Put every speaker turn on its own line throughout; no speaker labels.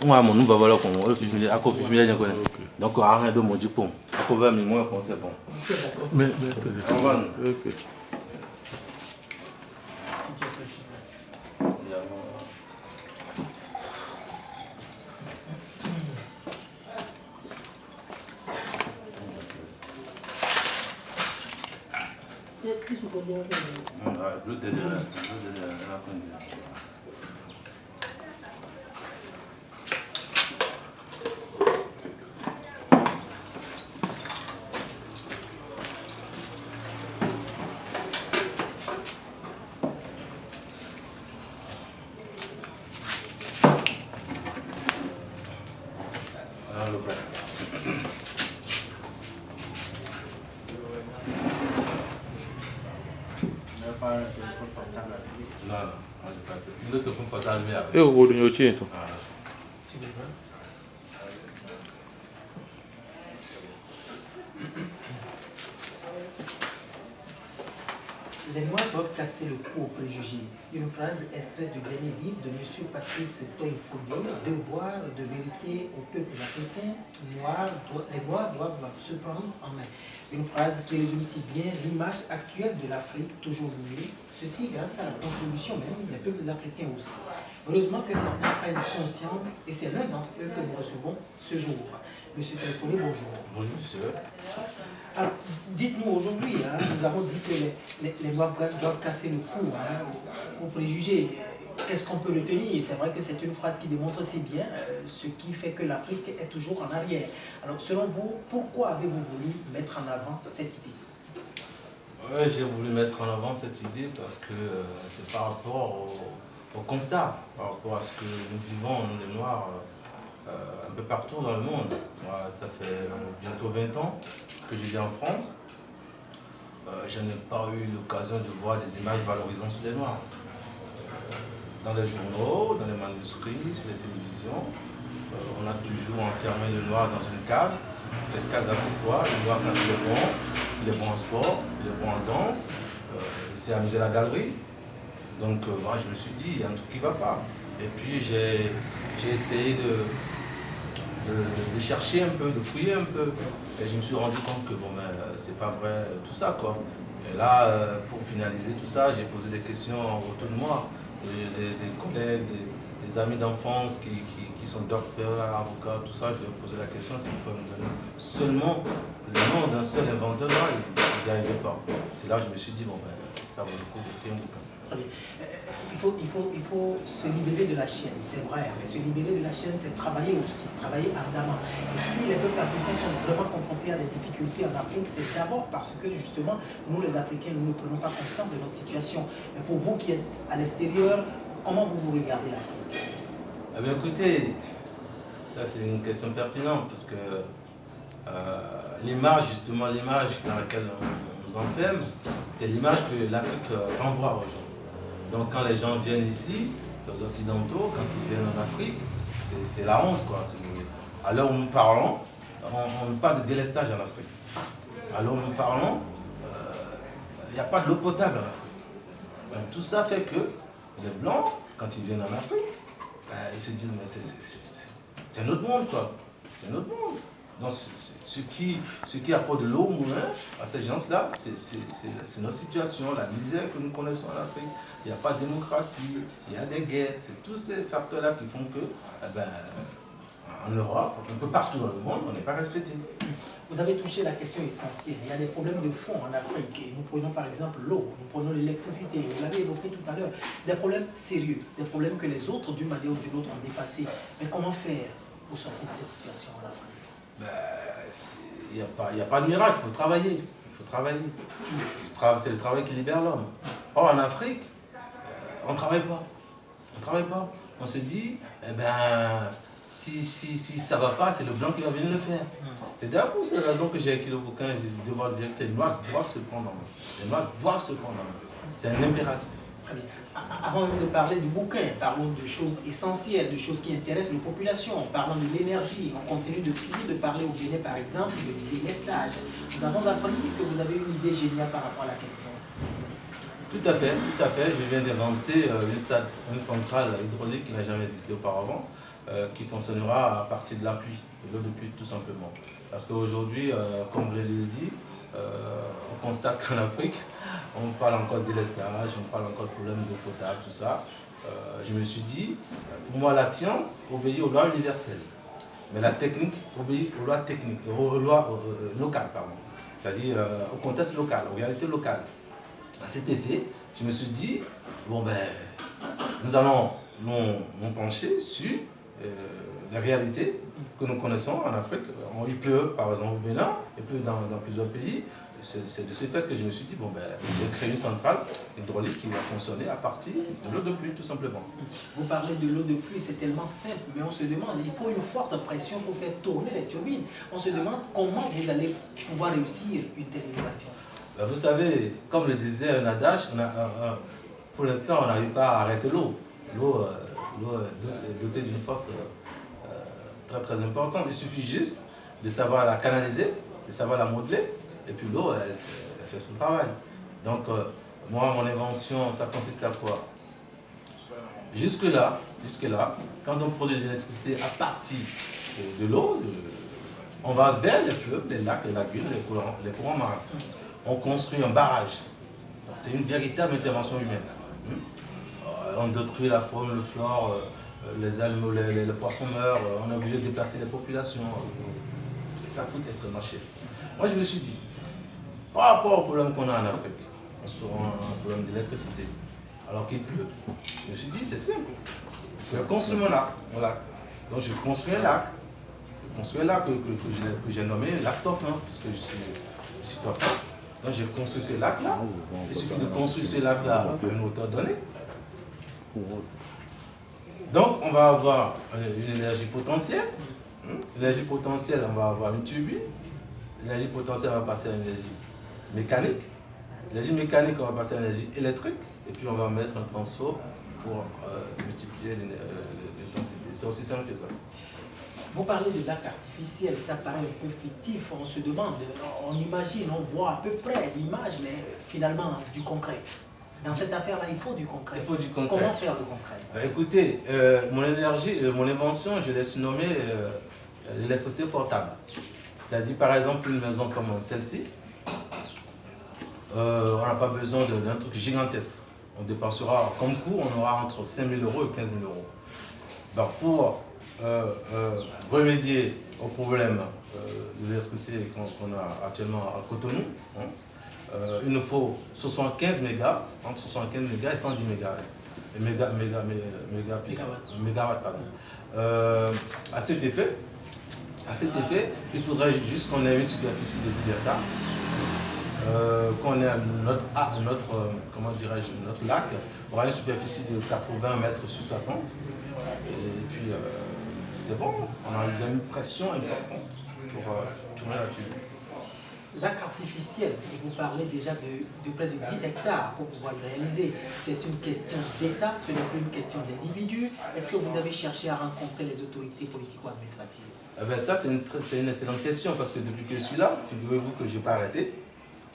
Ouais, mon nous va voir qu'on le film à copie bien connaît. Donc arrête de mon dipon. À copie mais moi c'est bon.
Mais
OK.
Eu vou do meu tio.
Les Noirs doivent casser le cou aux préjugés. Une phrase extraite du dernier livre de M. Patrice Toye-Fogué, Devoir de vérité aux peuples africains, les Noirs doivent se prendre en main. Une phrase qui résume si bien l'image actuelle de l'Afrique, toujours mieux, ceci grâce à la contribution même des peuples africains aussi. Heureusement que certains prennent conscience et c'est l'un d'entre eux que nous recevons ce jour. Monsieur Toye-Fogué, bonjour.
Bonjour monsieur.
Alors, dites-nous aujourd'hui, nous avons dit que les Noirs doivent casser le cou aux préjugés. Qu'est-ce qu'on peut retenir? C'est vrai que c'est une phrase qui démontre si bien ce qui fait que l'Afrique est toujours en arrière. Alors, selon vous, pourquoi avez-vous voulu mettre en avant cette idée?
Ouais, j'ai voulu mettre en avant cette idée parce que c'est par rapport au constat, par rapport à ce que nous vivons, nous les Noirs, un peu partout dans le monde. Moi, ça fait bientôt 20 ans que je vis en France. Je n'ai pas eu l'occasion de voir des images valorisant sur les Noirs. Dans les journaux, dans les manuscrits, sur les télévisions, on a toujours enfermé le Noir dans une case. Cette case-là, c'est quoi? Le Noir, quand il est bon en sport, il est bon en danse, il s'est amusé à la galerie. Donc, moi, je me suis dit, il y a un truc qui ne va pas. Et puis, j'ai essayé de chercher un peu, de fouiller un peu. Et je me suis rendu compte que bon, c'est pas vrai tout ça, quoi. Et là, pour finaliser tout ça, j'ai posé des questions en retour de moi. Des collègues, des amis d'enfance qui sont docteurs, avocats, tout ça. Je leur ai posé la question s'ils pouvaient me donner seulement le nom d'un seul inventeur. Là, ils n'y arrivaient pas. C'est là que je me suis dit, bon, ça vaut le coup d'écrire un bouquin.
Très bien. Il faut se libérer de la chaîne, c'est vrai, mais se libérer de la chaîne, c'est travailler aussi, travailler ardemment. Et si les peuples africains sont vraiment confrontés à des difficultés en Afrique, c'est d'abord parce que justement, nous les Africains, nous ne prenons pas conscience de notre situation. Mais pour vous qui êtes à l'extérieur, comment vous regardez l'Afrique?
Eh bien écoutez, ça c'est une question pertinente parce que l'image, justement, l'image dans laquelle on nous enferme, c'est l'image que l'Afrique renvoie aujourd'hui. Donc quand les gens viennent ici, les Occidentaux, quand ils viennent en Afrique, c'est la honte, quoi, si vous voulez. À l'heure où nous parlons, on parle de délestage en Afrique. À l'heure où nous parlons, il n'y a pas de l'eau potable en Afrique. Donc, tout ça fait que les Blancs, quand ils viennent en Afrique, ils se disent, mais c'est notre monde, quoi. C'est notre monde. Donc ce qui apporte de l'eau au moulin à ces gens-là, c'est notre situation, la misère que nous connaissons en Afrique. Il n'y a pas de démocratie, il y a des guerres. C'est tous ces facteurs-là qui font que, en Europe, un peu partout dans le monde, on n'est pas respecté.
Vous avez touché la question essentielle. Il y a des problèmes de fond en Afrique. Et nous prenons par exemple l'eau, nous prenons l'électricité, vous l'avez évoqué tout à l'heure. Des problèmes sérieux, des problèmes que les autres, d'une manière ou d'une autre, ont dépassé. Mais comment faire pour sortir de cette situation en Afrique?
Il n'y a pas de miracle, il faut travailler. Il faut travailler. C'est le travail qui libère l'homme. Or, en Afrique, on ne travaille pas. On ne travaille pas. On se dit, si ça ne va pas, c'est le blanc qui va venir le faire. C'est d'ailleurs pour cette raison que j'ai écrit le bouquin, j'ai dit devoir de vérité. Les Noirs doivent se prendre en main. Les Noirs doivent se prendre en main. C'est un impératif.
Très bien. Avant de parler du bouquin, parlons de choses essentielles, de choses qui intéressent les populations. Parlons de l'énergie. On continue toujours de parler au Bénin, par exemple, de délestage. Nous avons appris que vous avez une idée géniale par rapport à la question.
Tout à fait, tout à fait. Je viens d'inventer une centrale hydraulique qui n'a jamais existé auparavant. qui fonctionnera à partir de la pluie, de l'eau de pluie tout simplement. Parce qu'aujourd'hui, comme vous l'avez dit, on constate qu'en Afrique, on parle encore de délestage, on parle encore de problèmes d'eau potable, tout ça. Je me suis dit, pour moi la science obéit aux lois universelles, mais la technique obéit aux lois techniques, aux lois locales, pardon. C'est-à-dire au contexte local, aux réalités locales. À cet effet, je me suis dit, bon ben, nous allons nous pencher sur les réalités que nous connaissons en Afrique. Il pleut par exemple au Bénin, il pleut dans plusieurs pays. C'est de ce fait que je me suis dit, bon ben, j'ai créé une centrale hydraulique qui va fonctionner à partir de l'eau de pluie, tout simplement.
Vous parlez de l'eau de pluie, c'est tellement simple, mais on se demande, il faut une forte pression pour faire tourner les turbines. On se demande comment vous allez pouvoir réussir une telle innovation.
Ben, vous savez, comme le disait un adage, pour l'instant, on n'arrive pas à arrêter l'eau. L'eau est dotée d'une force très très importante. Il suffit juste de savoir la canaliser, de savoir la modeler. Et puis l'eau, elle fait son travail. Donc, moi, mon invention, ça consiste à quoi? Jusque-là, quand on produit de l'électricité à partir de l'eau, on va vers les fleuves, les lacs, les lagunes, les courants marins. On construit un barrage. C'est une véritable intervention humaine. On détruit la faune, le flore, les animaux, les poissons meurent, on est obligé de déplacer les populations. Et ça coûte extrêmement cher. Moi, je me suis dit, par rapport au problème qu'on a en Afrique, on se rend un problème d'électricité, alors qu'il pleut. Je me suis dit, c'est simple. Je vais construire mon lac. Donc je construis un lac. Je construis un lac que j'ai nommé lac Toffin, puisque je suis Toffin. Donc j'ai construit ce lac-là. Il suffit de construire ce lac-là à une hauteur donnée. Donc on va avoir une énergie potentielle. L'énergie potentielle, on va avoir une turbine. L'énergie potentielle, on va passer à une énergie mécanique. L'énergie mécanique, on va passer à l'énergie électrique. Et puis on va mettre un transfo pour multiplier l'intensité. C'est aussi simple que ça.
Vous parlez de lac artificiel, ça paraît un peu fictif, on se demande, on imagine, on voit à peu près l'image, mais finalement du concret. Dans cette affaire-là, il faut du concret.
Il faut du concret.
Comment faire du concret?
Écoutez, mon invention, je l'ai surnommée l'électricité portable. C'est-à-dire, par exemple, une maison comme celle-ci, on n'a pas besoin d'un truc gigantesque. On dépensera, comme coût, on aura entre 5 000 € et 15 000 €. Donc, pour remédier au problème de l'électricité qu'on a actuellement à Cotonou, il nous faut 75 mégas, entre 75 mégas et 110 mégawatts. À cet effet, il faudrait juste qu'on ait une superficie de 10 hectares, qu'on ait notre lac aura une superficie de 80 mètres sur 60. Et puis, c'est bon, on a déjà une pression importante pour tourner la turbine.
Lac artificiel, et vous parlez déjà de près de 10 hectares pour pouvoir le réaliser. C'est une question d'État, ce n'est plus une question d'individu. Est-ce que vous avez cherché à rencontrer les autorités politico-administratives?
Eh bien, ça, c'est une excellente question parce que depuis que je suis là, figurez-vous que je n'ai pas arrêté.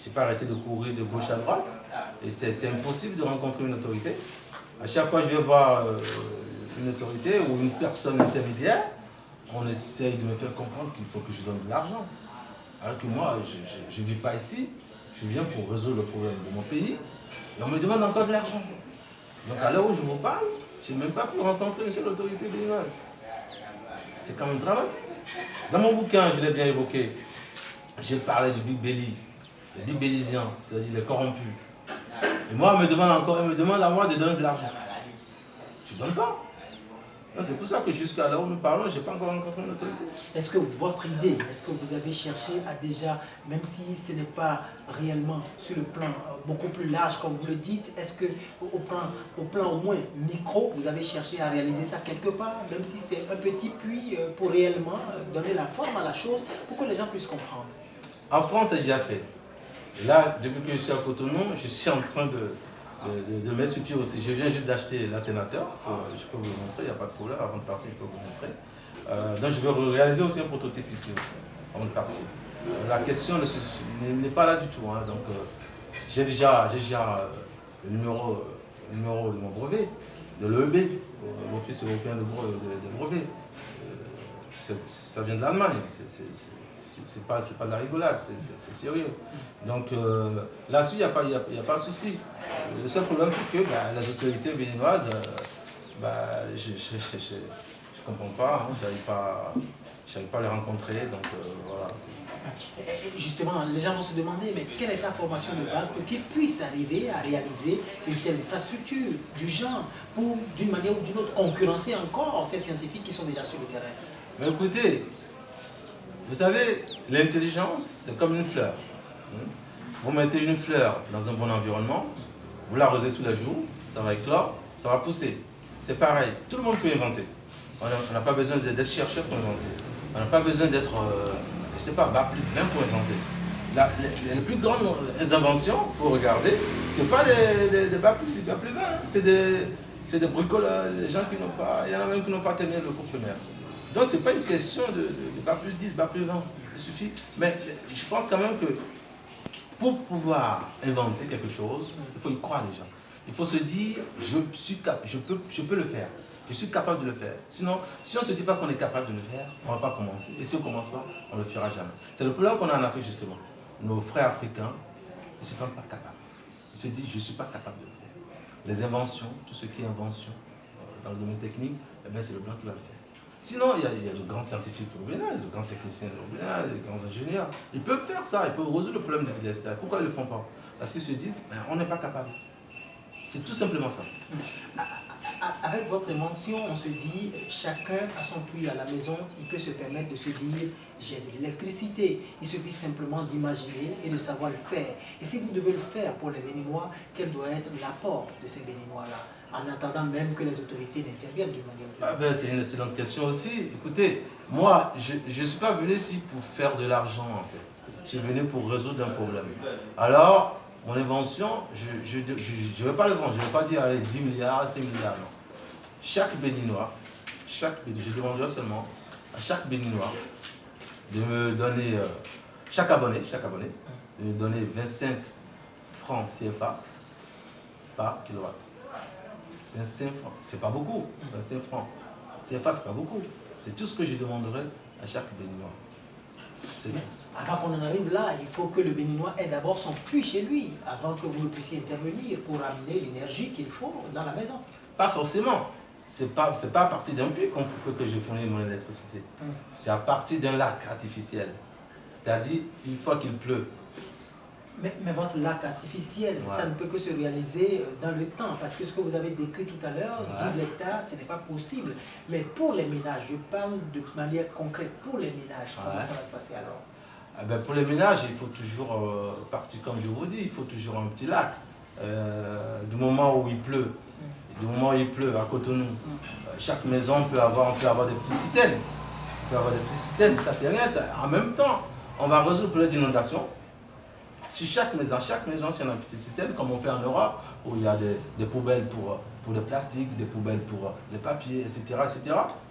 Je n'ai pas arrêté de courir de gauche à droite. Et c'est impossible de rencontrer une autorité. À chaque fois que je vais voir une autorité ou une personne intermédiaire, on essaye de me faire comprendre qu'il faut que je donne de l'argent. Alors que moi, je ne vis pas ici, je viens pour résoudre le problème de mon pays, et on me demande encore de l'argent. Donc à l'heure où je vous parle, je n'ai même pas pu rencontrer une seule autorité de l'image. C'est quand même dramatique. Dans mon bouquin, je l'ai bien évoqué, j'ai parlé du Big Belly, les Big Bellysiens, c'est-à-dire les corrompus. Et moi, elle me demande à moi de donner de l'argent. Je ne donne pas. C'est pour ça que jusqu'à là où nous parlons, je n'ai pas encore rencontré une autorité.
Est-ce que votre idée, est-ce que vous avez cherché à déjà, même si ce n'est pas réellement sur le plan beaucoup plus large comme vous le dites, est-ce que au plan au moins micro, vous avez cherché à réaliser ça quelque part, même si c'est un petit puits pour réellement donner la forme à la chose, pour que les gens puissent comprendre?
En France, c'est déjà fait. Et là, depuis que je suis à Cotonou, je suis en train de mettre sur pied aussi. Je viens juste d'acheter l'atténuateur. Je peux vous le montrer, il n'y a pas de problème. Avant de partir, je peux vous montrer. Donc je vais réaliser aussi un prototype ici aussi, avant de partir. La question n'est pas là du tout. Hein. Donc j'ai déjà le numéro de mon brevet. de l'EEB, l'Office européen des brevets. Ça vient de l'Allemagne, c'est pas de la rigolade, c'est sérieux. Donc là-dessus, il n'y a pas de souci. Le seul problème, c'est que les autorités béninoises, je ne comprends pas, hein, je n'arrive pas à les rencontrer, donc voilà.
Justement, les gens vont se demander, mais quelle est sa formation de base pour qu'il puisse arriver à réaliser une telle infrastructure du genre pour, d'une manière ou d'une autre, concurrencer encore ces scientifiques qui sont déjà sur le terrain?
Mais écoutez, vous savez, l'intelligence, c'est comme une fleur. Vous mettez une fleur dans un bon environnement, vous l'arrosez tous les jours, ça va éclore, ça va pousser. C'est pareil, tout le monde peut inventer. On n'a pas besoin d'être chercheur pour inventer. On n'a pas besoin d'être, je ne sais pas, plus de 20 pour inventer. Les plus grandes inventions, pour regarder, ce n'est pas des bac plus 20, hein. C'est des bricoleurs, des gens qui n'ont pas, il y en a même qui n'ont pas terminé le cours primaire. Donc ce n'est pas une question de bac plus 10, bac plus 20, il suffit. Mais je pense quand même que pour pouvoir inventer quelque chose, il faut y croire déjà. Il faut se dire, je peux le faire. Je suis capable de le faire. Sinon, si on ne se dit pas qu'on est capable de le faire, on ne va pas commencer. Et si on ne commence pas, on ne le fera jamais. C'est le problème qu'on a en Afrique justement. Nos frères africains ne se sentent pas capables. Ils se disent, je ne suis pas capable de le faire. Les inventions, tout ce qui est invention dans le domaine technique, eh bien, c'est le blanc qui va le faire. Sinon, il y a de grands scientifiques au Bénin, de grands techniciens au Bénin, de grands ingénieurs. Ils peuvent faire ça, ils peuvent résoudre le problème de délestage. Pourquoi ils ne le font pas? Parce qu'ils se disent, on n'est pas capable. C'est tout simplement ça.
Avec votre mention, on se dit, chacun a son puits à la maison, il peut se permettre de se dire, j'ai de l'électricité. Il suffit simplement d'imaginer et de savoir le faire. Et si vous devez le faire pour les Béninois, quel doit être l'apport de ces Béninois-là, en attendant même que les autorités n'interviennent d'une manière ou d'une autre?
C'est une excellente question aussi. Écoutez, moi, je ne suis pas venu ici pour faire de l'argent en fait. Je suis venu pour résoudre un problème. Alors, mon invention, je ne vais pas le vendre, je ne vais pas dire allez, 10 milliards, 5 milliards, non. Chaque Béninois, je demanderai seulement à chaque Béninois de me donner, chaque abonné, de me donner 25 francs CFA par kilowatt. 25 francs, c'est pas beaucoup, 25 francs CFA, c'est pas beaucoup. C'est tout ce que je demanderai à chaque Béninois. C'est tout.
Avant qu'on en arrive là, il faut que le Béninois ait d'abord son puits chez lui, avant que vous ne puissiez intervenir pour amener l'énergie qu'il faut dans la maison.
Pas forcément. C'est pas à partir d'un puits que je fournis mon électricité. C'est à partir d'un lac artificiel. C'est-à-dire, une fois qu'il pleut.
Mais votre lac artificiel, ça ne peut que se réaliser dans le temps, parce que ce que vous avez décrit tout à l'heure, 10 hectares, ce n'est pas possible. Mais pour les ménages, je parle de manière concrète, pour les ménages, comment ça va se passer alors?
Pour les ménages, il faut toujours partir, comme je vous dis, il faut toujours un petit lac. Du moment où il pleut, à Cotonou, chaque maison peut avoir des petits citernes. Ça c'est rien, ça. En même temps, on va résoudre le problème d'inondation. Si chaque maison, si on a un petit citerne, comme on fait en Europe, où il y a des poubelles pour les plastiques, des poubelles pour les papiers, etc.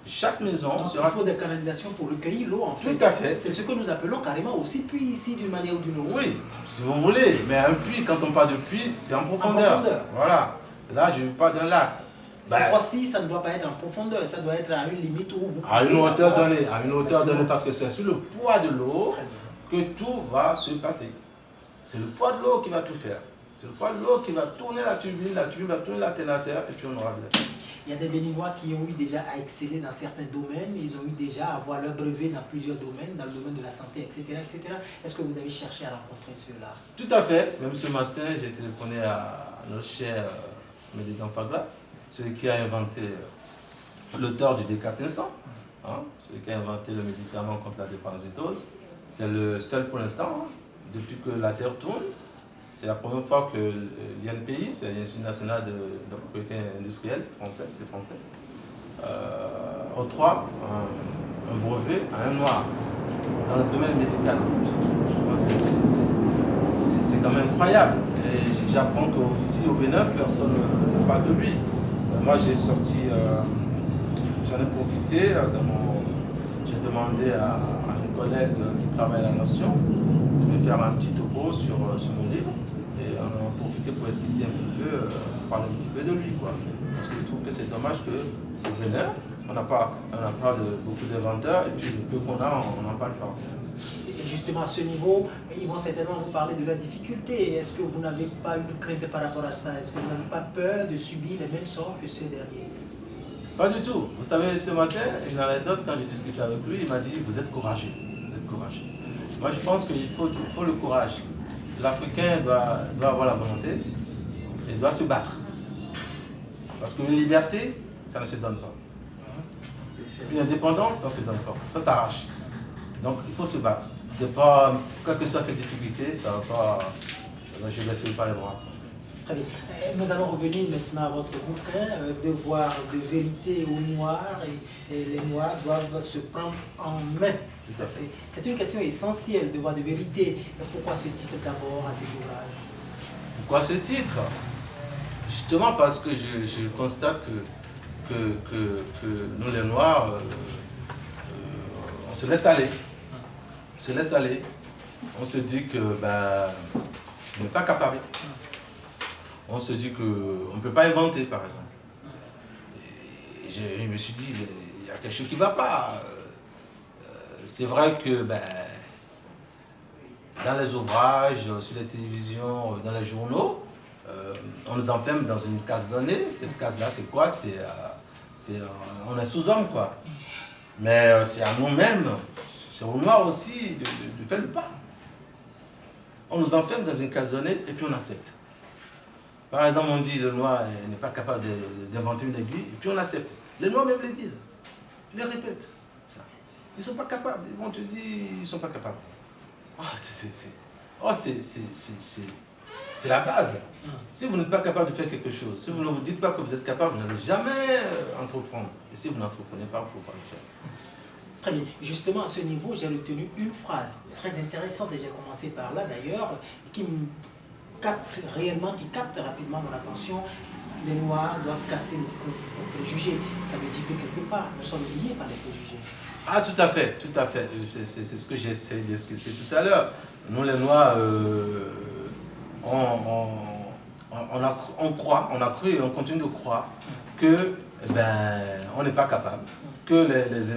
Chaque maison
sera... Il faut des canalisations pour recueillir l'eau en fait.
Tout à fait.
C'est ce que nous appelons carrément aussi puits ici d'une manière ou d'une autre.
Oui, si vous voulez. Mais un puits, quand on parle de puits, c'est en profondeur. Voilà. Là, je ne veux pas d'un lac.
Cette fois-ci, ça ne doit pas être en profondeur, ça doit être à une limite où vous pouvez...
À une hauteur donnée, parce que c'est sur le poids de l'eau que tout va se passer. C'est le poids de l'eau qui va tout faire. C'est le poids de l'eau qui va tourner la turbine va tourner l'alternateur et puis on aura de la.
Il y a des Béninois qui ont eu déjà à exceller dans certains domaines, ils ont eu déjà à avoir leur brevet dans plusieurs domaines, dans le domaine de la santé, etc. Est-ce que vous avez cherché à rencontrer ceux-là?
Tout à fait. Même ce matin, j'ai téléphoné à notre cher Médicament Fagla, celui qui a inventé l'auteur du DK500, celui qui a inventé le médicament contre la drépanocytose. C'est le seul pour l'instant, depuis que la Terre tourne. C'est la première fois que l'INPI, c'est l'Institut national de propriété industrielle, c'est français, octroie un brevet à un noir dans le domaine médical. C'est quand même incroyable. Et j'apprends qu'ici au Bénin, personne ne parle de lui. Moi, j'ai sorti, j'en ai profité, j'ai demandé à un collègue qui travaille à la Nation de me faire un petit topo sur mon livre. Et on en a profité pour esquisser un petit peu, parler un petit peu de lui, quoi. Parce que je trouve que c'est dommage que au Bénin, on n'a pas beaucoup d'inventeurs et puis le peu qu'on a, on n'en parle pas.
Et justement, à ce niveau, ils vont certainement vous parler de la difficulté. Est-ce que vous n'avez pas une crainte par rapport à ça? Est-ce que vous n'avez pas peur de subir les mêmes sorts que ces derniers?
Pas du tout. Vous savez, ce matin, une anecdote, quand j'ai discuté avec lui, il m'a dit, vous êtes courageux. Vous êtes courageux. Moi, je pense qu'il faut le courage. L'Africain doit avoir la volonté et doit se battre. Parce qu'une liberté, ça ne se donne pas. Une indépendance, ça ne se donne pas. Ça s'arrache. Donc, il faut se battre. C'est pas, quelles que soient ces difficultés, ça va pas, je ne laisse pas les bras.
Très bien. Nous allons revenir maintenant à votre bouquin, Devoir de vérité aux Noirs, et les Noirs doivent se prendre en main. C'est une question essentielle, devoir de vérité. Mais pourquoi ce titre d'abord à cet ouvrage?
Pourquoi ce titre? Justement parce que je constate que nous les Noirs, on se laisse aller. On se laisse aller. On se dit que on n'est pas capable. On se dit qu'on ne peut pas inventer, par exemple. Et je me suis dit, il y a quelque chose qui ne va pas. C'est vrai que dans les ouvrages, sur les télévisions, dans les journaux, on nous enferme dans une case donnée. Cette case-là, c'est quoi? On est sous-homme, quoi. Mais c'est à nous-mêmes, c'est aux Noirs aussi, de faire le pas. On nous enferme dans une case donnée et puis on accepte. Par exemple, on dit le Noir n'est pas capable d'inventer une aiguille, et puis on accepte. Les Noirs même le disent. Ils le répètent. Ça. Ils ne sont pas capables. Ils vont te dire ils ne sont pas capables. C'est la base. Si vous n'êtes pas capable de faire quelque chose, si vous ne vous dites pas que vous êtes capable, vous n'allez jamais entreprendre. Et si vous n'entreprenez pas, il ne faut pas le faire.
Très bien. Justement, à ce niveau, j'ai retenu une phrase très intéressante, et j'ai commencé par là d'ailleurs, qui me capte réellement, qui capte rapidement mon attention. Les Noirs doivent casser le cou aux préjugés. Ça veut dire que quelque part, nous sommes liés par les préjugés.
Ah, tout à fait, tout à fait. C'est ce que j'essaie d'expliquer tout à l'heure. Nous, les Noirs, on croit, on a cru et on continue de croire que on n'est pas capable, que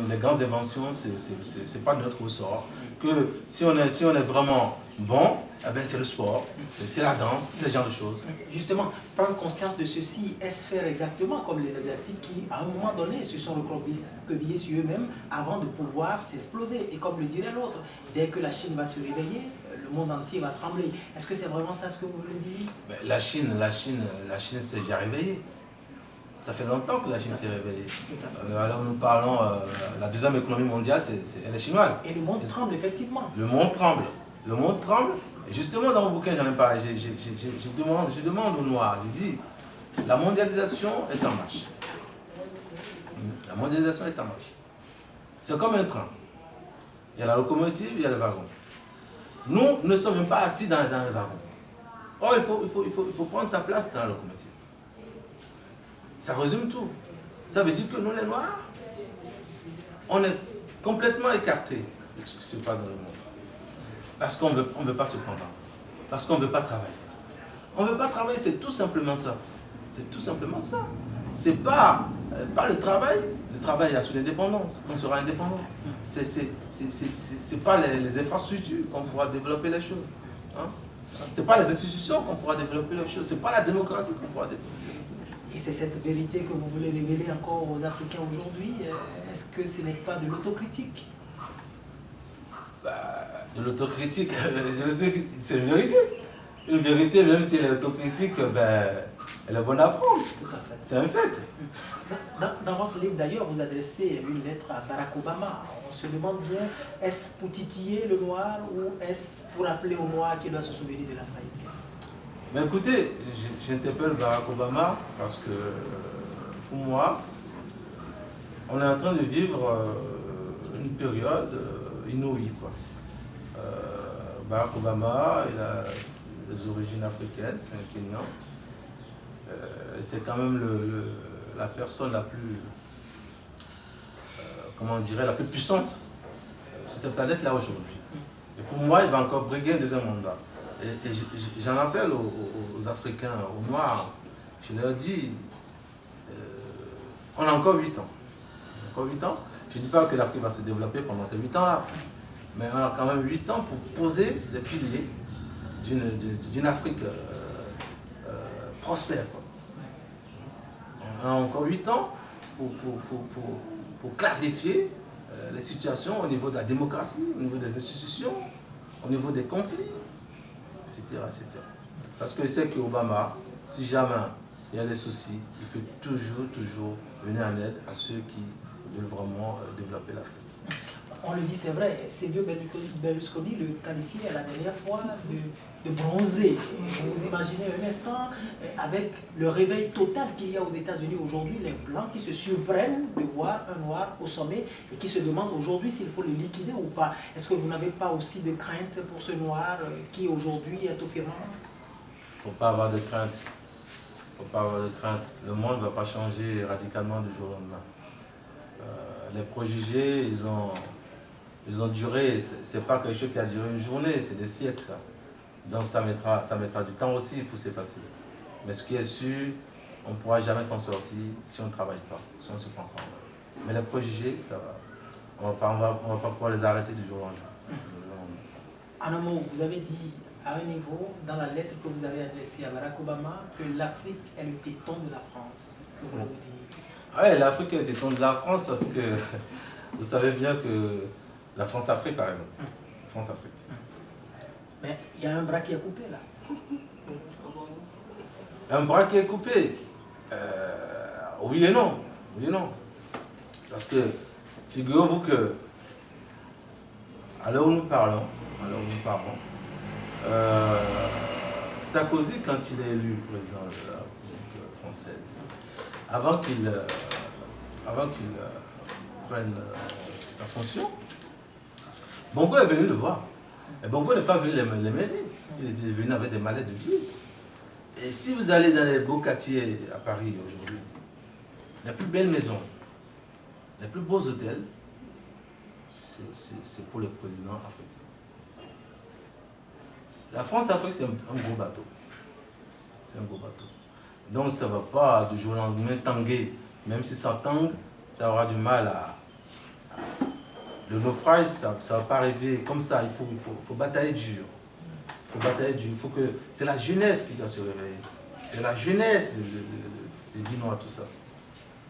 les grandes inventions, c'est pas de notre ressort, que si on est vraiment bon, c'est le sport, c'est la danse, c'est ce genre de choses.
Justement, prendre conscience de ceci, est-ce faire exactement comme les Asiatiques qui, à un moment donné, se sont recroquevillés sur eux-mêmes avant de pouvoir s'exploser? Et comme le dirait l'autre, dès que la Chine va se réveiller, le monde entier va trembler. Est-ce que c'est vraiment ça ce que vous voulez dire?
La Chine s'est déjà réveillée. Ça fait longtemps que la Chine s'est réveillée. Alors nous parlons, la deuxième économie mondiale, elle est chinoise.
Et le monde tremble, effectivement.
Le monde tremble. Le monde tremble. Et justement, dans mon bouquin, j'en ai parlé. Je demande aux Noirs, je dis, la mondialisation est en marche. La mondialisation est en marche. C'est comme un train. Il y a la locomotive, il y a le wagon. Nous ne sommes même pas assis dans le wagon. Or, il faut prendre sa place dans la locomotive. Ça résume tout. Ça veut dire que nous, les Noirs, on est complètement écartés de ce qui se passe dans le monde. Parce qu'on ne veut pas se prendre. Parce qu'on ne veut pas travailler. On ne veut pas travailler, c'est tout simplement ça. C'est tout simplement ça. C'est pas le travail. Le travail, il y a sous l'indépendance. On sera indépendant. C'est pas les infrastructures qu'on pourra développer les choses. Hein? C'est pas les institutions qu'on pourra développer les choses. C'est pas la démocratie qu'on pourra développer.
Et c'est cette vérité que vous voulez révéler encore aux Africains aujourd'hui. Est-ce que ce n'est pas de l'autocritique?
De l'autocritique, c'est une vérité. Une vérité, même si elle est autocritique, elle est bonne à prendre.
Tout à fait.
C'est un fait.
Dans votre livre, d'ailleurs, vous adressez une lettre à Barack Obama. On se demande bien, est-ce pour titiller le noir ou est-ce pour rappeler au noir qu'il doit se souvenir de l'Afrique?
Mais écoutez, j'interpelle Barack Obama parce que, pour moi, on est en train de vivre une période inouïe, quoi. Barack Obama, il a des origines africaines, c'est un Kenyan. C'est quand même la personne la plus, comment on dirait, la plus puissante sur cette planète-là aujourd'hui. Et pour moi, il va encore briguer un deuxième mandat. Et j'en appelle aux Africains, aux Noirs, je leur dis, On a encore 8 ans. Encore 8 ans. Je ne dis pas que l'Afrique va se développer pendant ces 8 ans-là, mais on a quand même 8 ans pour poser les piliers d'une Afrique prospère, quoi. On a encore 8 ans pour clarifier les situations au niveau de la démocratie, au niveau des institutions, au niveau des conflits, etc. etc. Parce que c'est que Obama, si jamais il y a des soucis, il peut toujours venir en aide à ceux qui veulent vraiment développer l'Afrique.
On le dit, c'est vrai, Silvio Berlusconi le qualifiait la dernière fois de bronzé. Vous imaginez un instant, avec le réveil total qu'il y a aux États-Unis aujourd'hui, les Blancs qui se surprennent de voir un Noir au sommet et qui se demandent aujourd'hui s'il faut le liquider ou pas. Est-ce que vous n'avez pas aussi de crainte pour ce Noir qui aujourd'hui est au firmament?
Il ne faut pas avoir de crainte. Faut pas avoir de crainte. Le monde ne va pas changer radicalement du jour au lendemain. Les préjugés, ils ont duré. Ce n'est pas quelque chose qui a duré une journée, c'est des siècles, ça. Donc ça mettra du temps aussi pour s'effacer. Mais ce qui est sûr, on ne pourra jamais s'en sortir si on ne travaille pas, si on ne se prend pas. Mais les préjugés, ça va. On ne va pas pouvoir les arrêter du jour au lendemain.
En un mot, vous avez dit à un niveau, dans la lettre que vous avez adressée à Barack Obama, que l'Afrique est le téton de la France. Que vous l'avez dit.
Oui, l'Afrique est le téton de la France parce que vous savez bien que la France-Afrique, par exemple. France-Afrique.
Mais il y a un bras qui est coupé là.
Un bras qui est coupé, oui et non. Oui et non. Parce que, figurez-vous que, à l'heure où nous parlons, Sarkozy, quand il est élu président de la République française, avant qu'il prenne sa fonction, Bongo est venu le voir. Et Bongo n'est pas venu les mêler. Il était venu avec des mallettes de billets. Et si vous allez dans les beaux quartiers à Paris aujourd'hui, les plus belles maisons, les plus beaux hôtels, c'est pour le président africain. La France-Afrique, c'est un gros bateau. C'est un gros bateau. Donc ça ne va pas du jour au lendemain tanguer. Même si ça tangue, ça aura du mal à... Le naufrage, ça ne va pas arriver comme ça. Il faut batailler dur. Il faut batailler dur. C'est la jeunesse qui doit se réveiller. C'est la jeunesse de dire non à tout ça.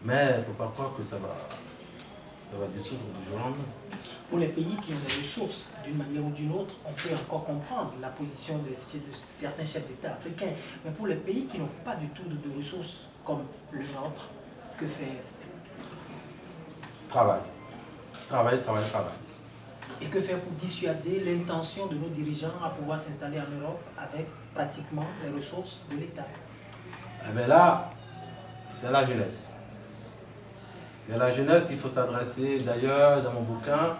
Mais il ne faut pas croire que ça va dissoudre du jour au lendemain.
Pour les pays qui ont des ressources, d'une manière ou d'une autre, on peut encore comprendre la position de certains chefs d'État africains. Mais pour les pays qui n'ont pas du tout de ressources, comme le nôtre, que faire?
Travail. Travail.
Et que faire pour dissuader l'intention de nos dirigeants à pouvoir s'installer en Europe avec pratiquement les ressources de l'État?
Eh bien là, c'est la jeunesse. C'est à la jeunesse qu'il faut s'adresser. D'ailleurs, dans mon bouquin,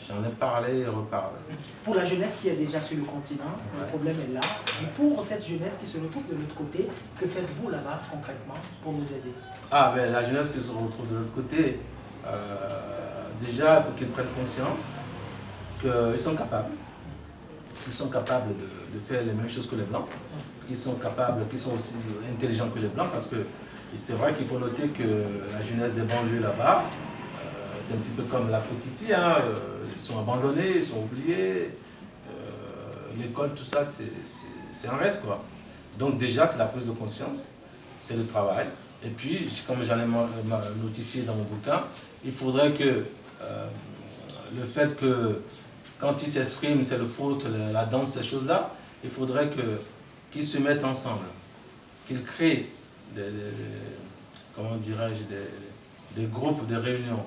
j'en ai parlé et reparlé.
Pour la jeunesse qui est déjà sur le continent, le problème est là. Et pour cette jeunesse qui se retrouve de l'autre côté, que faites-vous là-bas concrètement pour nous aider?
Ah ben la jeunesse qui se retrouve de l'autre côté, déjà il faut qu'ils prennent conscience qu'ils sont capables. Qu'ils sont capables de faire les mêmes choses que les Blancs. Qu'ils sont aussi intelligents que les Blancs parce que c'est vrai qu'il faut noter que la jeunesse des banlieues là-bas, c'est un petit peu comme l'Afrique ici, hein, ils sont abandonnés, ils sont oubliés, l'école, tout ça, c'est un reste, quoi. Donc déjà, c'est la prise de conscience, c'est le travail. Et puis, comme j'en ai notifié dans mon bouquin, il faudrait que le fait que quand ils s'expriment, c'est le foot, la danse, ces choses-là, il faudrait qu'ils se mettent ensemble, qu'ils créent comment dirais-je, des groupes de réunions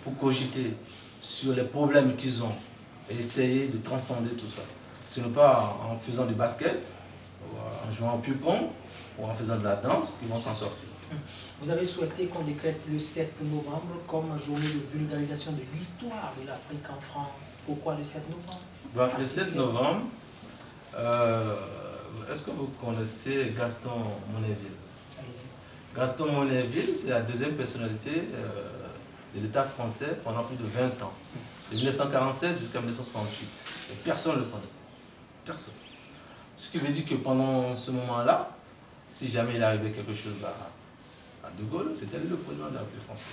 pour cogiter sur les problèmes qu'ils ont et essayer de transcender tout ça. Ce n'est pas en faisant du basket, ou en jouant au ping-pong ou en faisant de la danse qu'ils vont s'en sortir.
Vous avez souhaité qu'on décrète le 7 novembre comme journée de vulgarisation de l'histoire de l'Afrique en France. Pourquoi le 7 novembre?
Le 7 novembre, est-ce que vous connaissez Gaston Monnerville? Gaston Monnerville, c'est la deuxième personnalité de l'État français pendant plus de 20 ans. De 1946 jusqu'à 1968. Et personne ne le connaît. Personne. Ce qui veut dire que pendant ce moment-là, si jamais il arrivait quelque chose De Gaulle, c'était le président de la République française.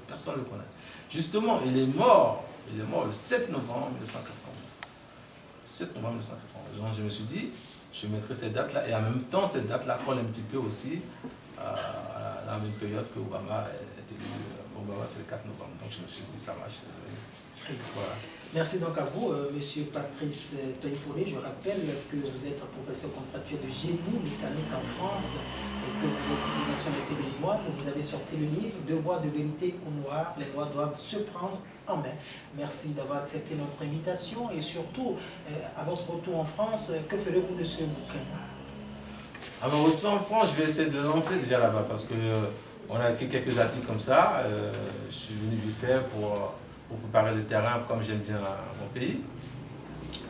Personne ne le connaît. Justement, il est mort le 7 novembre 1991. 7 novembre 1991. Donc je me suis dit, je mettrai cette date-là, et en même temps, cette date-là colle un petit peu aussi dans la même période que Obama est élu. Obama, c'est le 4 novembre, donc je me suis dit, ça marche. Voilà.
Merci donc à vous, Monsieur Patrice Toye-Foley. Je rappelle que vous êtes professeur contractuel de génie mécanique en France et que vous êtes de nationalité béninoise. Vous avez sorti le livre Devoir de vérité aux Noirs, les Noirs doivent se prendre en main. Merci d'avoir accepté notre invitation et surtout, à votre retour en France, que ferez-vous de ce bouquin?
À mon retour en France, je vais essayer de le lancer déjà là-bas parce que on a écrit quelques articles comme ça. Je suis venu vite faire pour préparer le terrain comme j'aime bien mon pays.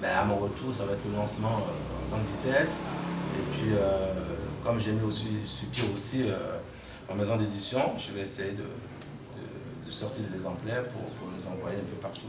Mais à mon retour, ça va être le lancement en grande vitesse. Et puis, comme j'ai mis aussi sur pied aussi en maison d'édition, je vais essayer de sortir des exemplaires pour les envoyer un peu partout